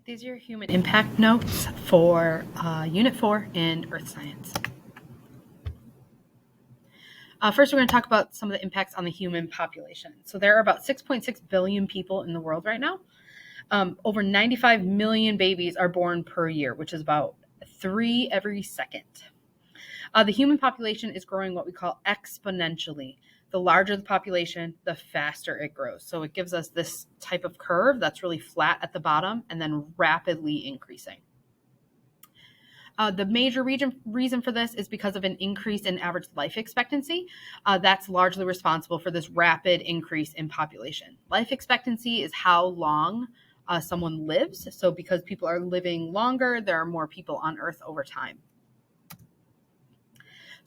These are your human impact notes for Unit 4 in Earth Science. First, we're going to talk about some of the impacts on the human population. So there are about 6.6 billion people in the world right now. Over 95 million babies are born per year, which is about 3 every second. The human population is growing what we call exponentially. The larger the population, the faster it grows. So it gives us this type of curve that's really flat at the bottom and then rapidly increasing. The major reason for this is because of an increase in average life expectancy. That's largely responsible for this rapid increase in population. Life expectancy is how long someone lives. So because people are living longer, there are more people on Earth over time.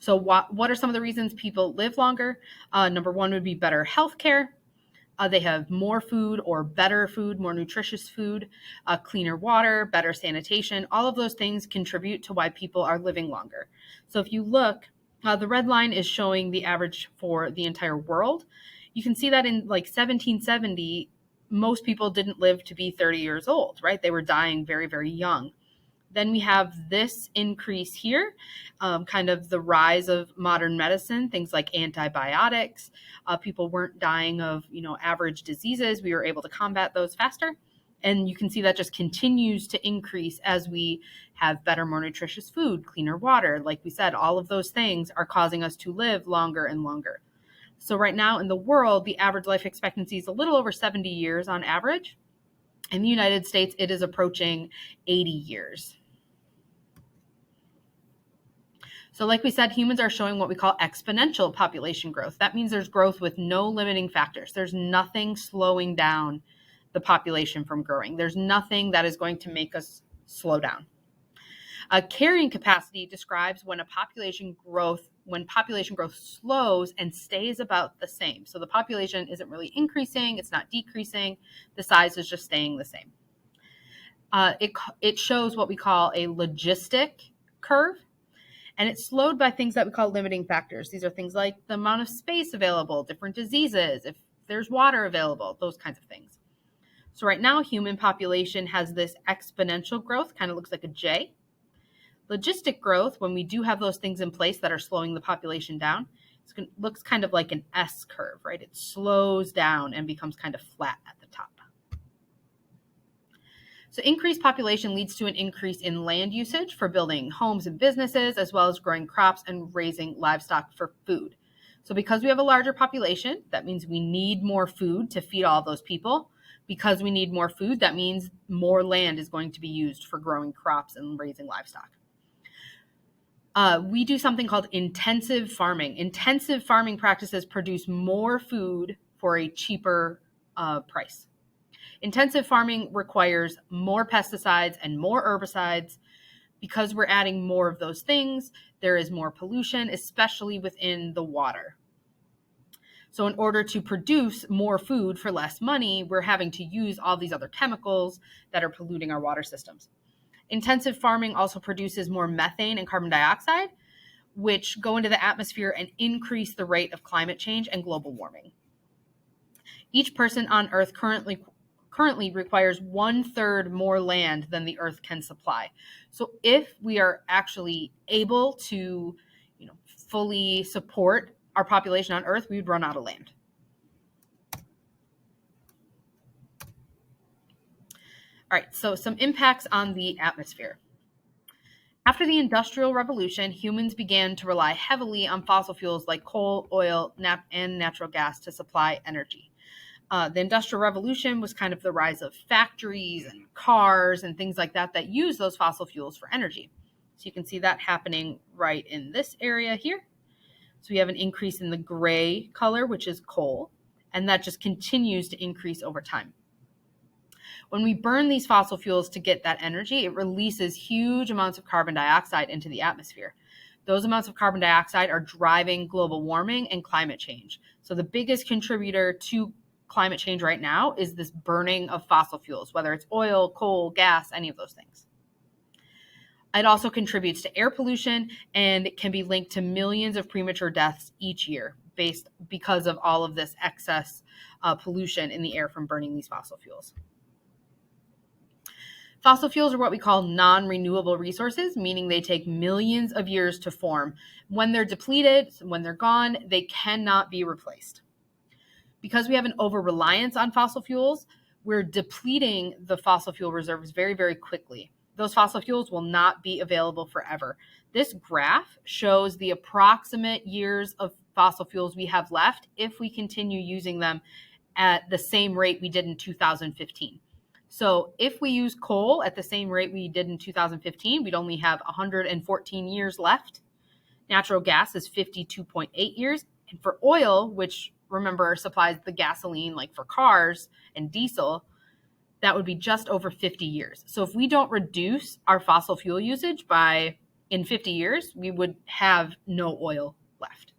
So what are some of the reasons people live longer? Number one would be better healthcare. They have more food or better food, more nutritious food, cleaner water, better sanitation. All of those things contribute to why people are living longer. So if you look, the red line is showing the average for the entire world. You can see that in like 1770, most people didn't live to be 30 years old, right? They were dying very, very young. Then we have this increase here, kind of the rise of modern medicine, things like antibiotics. People weren't dying of, average diseases. We were able to combat those faster. And you can see that just continues to increase as we have better, more nutritious food, cleaner water. Like we said, all of those things are causing us to live longer and longer. So right now in the world, the average life expectancy is a little over 70 years on average. In the United States, it is approaching 80 years. So like we said, humans are showing what we call exponential population growth. That means there's growth with no limiting factors. There's nothing slowing down the population from growing. There's nothing that is going to make us slow down. Carrying capacity describes when population growth slows and stays about the same. So the population isn't really increasing, it's not decreasing, the size is just staying the same. It shows what we call a logistic curve. And it's slowed by things that we call limiting factors. These are things like the amount of space available, different diseases, if there's water available, those kinds of things. So right now, human population has this exponential growth, kind of looks like a J. Logistic growth, when we do have those things in place that are slowing the population down, it looks kind of like an S curve, right? It slows down and becomes kind of flat at the top. So increased population leads to an increase in land usage for building homes and businesses, as well as growing crops and raising livestock for food. So because we have a larger population, that means we need more food to feed all those people. Because we need more food, that means more land is going to be used for growing crops and raising livestock. We do something called intensive farming. Intensive farming practices produce more food for a cheaper price. Intensive farming requires more pesticides and more herbicides. Because we're adding more of those things, there is more pollution, especially within the water. So in order to produce more food for less money, we're having to use all these other chemicals that are polluting our water systems. Intensive farming also produces more methane and carbon dioxide, which go into the atmosphere and increase the rate of climate change and global warming. Each person on Earth currently requires 1/3 more land than the Earth can supply. So if we are actually able to, fully support our population on Earth, we would run out of land. All right, so some impacts on the atmosphere. After the Industrial Revolution, humans began to rely heavily on fossil fuels like coal, oil, and natural gas to supply energy. The Industrial Revolution was kind of the rise of factories and cars and things like that use those fossil fuels for energy. So you can see that happening right in this area here. So we have an increase in the gray color, which is coal, and that just continues to increase over time. When we burn these fossil fuels to get that energy, it releases huge amounts of carbon dioxide into the atmosphere. Those amounts of carbon dioxide are driving global warming and climate change. So the biggest contributor to climate change right now is this burning of fossil fuels, whether it's oil, coal, gas, any of those things. It also contributes to air pollution, and it can be linked to millions of premature deaths each year because of all of this excess pollution in the air from burning these fossil fuels. Fossil fuels are what we call non-renewable resources, meaning they take millions of years to form. When they're depleted, when they're gone, they cannot be replaced. Because we have an over-reliance on fossil fuels, we're depleting the fossil fuel reserves very, very quickly. Those fossil fuels will not be available forever. This graph shows the approximate years of fossil fuels we have left if we continue using them at the same rate we did in 2015. So if we use coal at the same rate we did in 2015, we'd only have 114 years left. Natural gas is 52.8 years. And for oil, which remember supplies the gasoline like for cars and diesel, that would be just over 50 years. So if we don't reduce our fossil fuel usage in 50 years, we would have no oil left.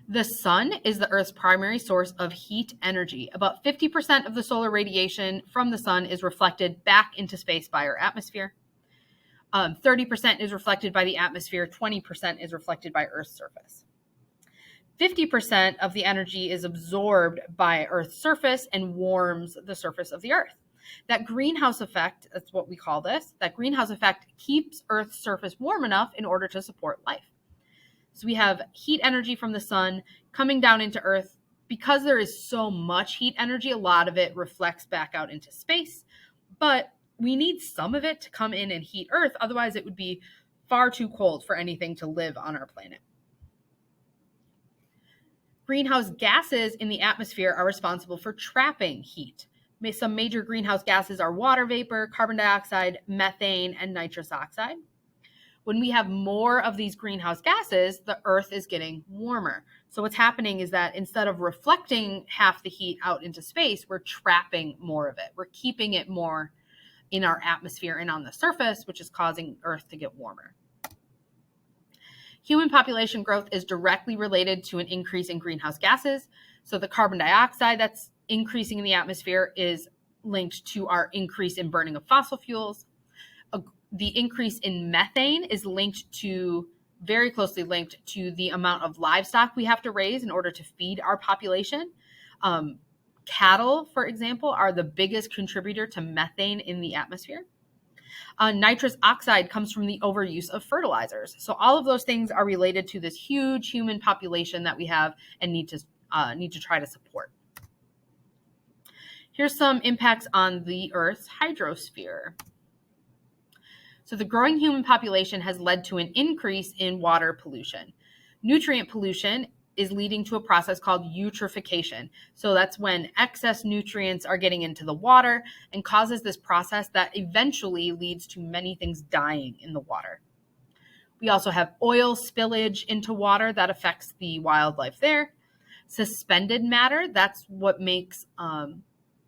The sun is the Earth's primary source of heat energy. About 50% of the solar radiation from the sun is reflected back into space by our atmosphere. 30% is reflected by the atmosphere, 20% is reflected by Earth's surface. 50% of the energy is absorbed by Earth's surface and warms the surface of the Earth. That greenhouse effect, that's what we call this, that greenhouse effect keeps Earth's surface warm enough in order to support life. So we have heat energy from the sun coming down into Earth. Because there is so much heat energy, a lot of it reflects back out into space, but we need some of it to come in and heat Earth. Otherwise, it would be far too cold for anything to live on our planet. Greenhouse gases in the atmosphere are responsible for trapping heat. Some major greenhouse gases are water vapor, carbon dioxide, methane, and nitrous oxide. When we have more of these greenhouse gases, the Earth is getting warmer. So what's happening is that instead of reflecting half the heat out into space, we're trapping more of it. We're keeping it more in our atmosphere and on the surface, which is causing Earth to get warmer. Human population growth is directly related to an increase in greenhouse gases. So the carbon dioxide that's increasing in the atmosphere is linked to our increase in burning of fossil fuels. The increase in methane is very closely linked to the amount of livestock we have to raise in order to feed our population. Cattle, for example, are the biggest contributor to methane in the atmosphere. Nitrous oxide comes from the overuse of fertilizers. So all of those things are related to this huge human population that we have and need to try to support. Here's some impacts on the Earth's hydrosphere. So the growing human population has led to an increase in water pollution. Nutrient pollution is leading to a process called eutrophication. So that's when excess nutrients are getting into the water and causes this process that eventually leads to many things dying in the water. We also have oil spillage into water that affects the wildlife there. Suspended matter, that's what makes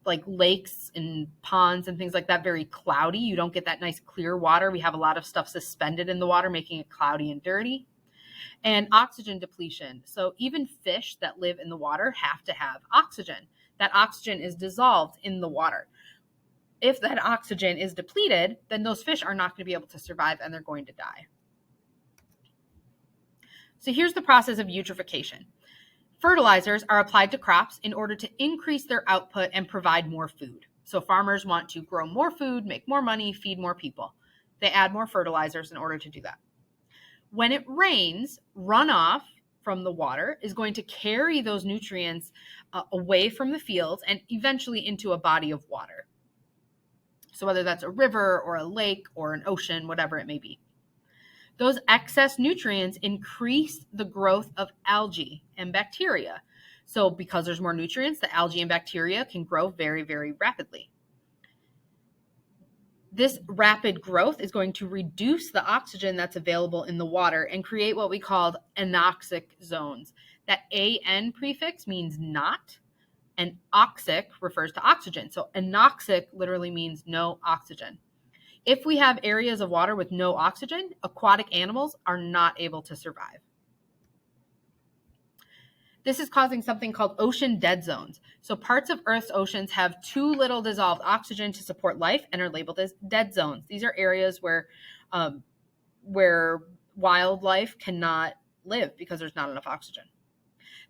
like lakes and ponds and things like that very cloudy. You don't get that nice clear water. We have a lot of stuff suspended in the water, making it cloudy and dirty. And oxygen depletion. So even fish that live in the water have to have oxygen. That oxygen is dissolved in the water. If that oxygen is depleted, then those fish are not going to be able to survive and they're going to die. So here's the process of eutrophication. Fertilizers are applied to crops in order to increase their output and provide more food. So farmers want to grow more food, make more money, feed more people. They add more fertilizers in order to do that. When it rains, runoff from the water is going to carry those nutrients away from the fields and eventually into a body of water. So whether that's a river or a lake or an ocean, whatever it may be. Those excess nutrients increase the growth of algae and bacteria. So because there's more nutrients, the algae and bacteria can grow very, very rapidly. This rapid growth is going to reduce the oxygen that's available in the water and create what we call anoxic zones. That AN prefix means not, and oxic refers to oxygen. So anoxic literally means no oxygen. If we have areas of water with no oxygen, aquatic animals are not able to survive. This is causing something called ocean dead zones. So parts of Earth's oceans have too little dissolved oxygen to support life and are labeled as dead zones. These are areas where wildlife cannot live because there's not enough oxygen.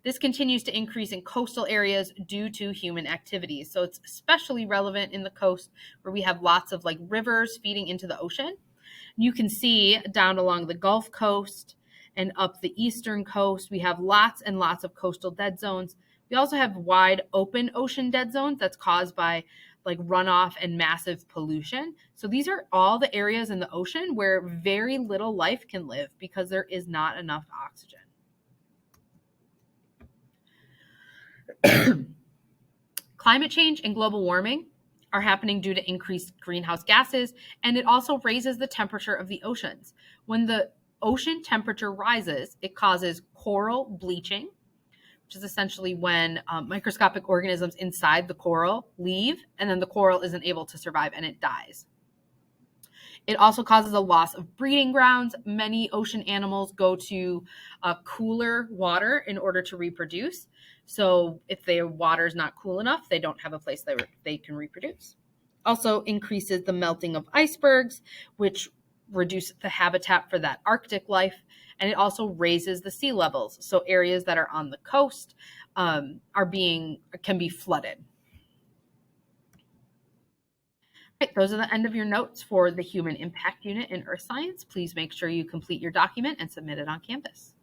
This continues to increase in coastal areas due to human activities. So it's especially relevant in the coast where we have lots of like rivers feeding into the ocean. You can see down along the Gulf Coast and up the eastern coast, we have lots and lots of coastal dead zones. We also have wide open ocean dead zones that's caused by like runoff and massive pollution. So these are all the areas in the ocean where very little life can live because there is not enough oxygen. Climate change and global warming are happening due to increased greenhouse gases, and it also raises the temperature of the oceans. When the ocean temperature rises, it causes coral bleaching, which is essentially when microscopic organisms inside the coral leave, and then the coral isn't able to survive and it dies. It also causes a loss of breeding grounds. Many ocean animals go to cooler water in order to reproduce. So if their water is not cool enough, they don't have a place that they can reproduce. Also increases the melting of icebergs, which reduce the habitat for that Arctic life. And it also raises the sea levels. So areas that are on the coast can be flooded. Right, those are the end of your notes for the Human Impact Unit in Earth Science. Please make sure you complete your document and submit it on Canvas.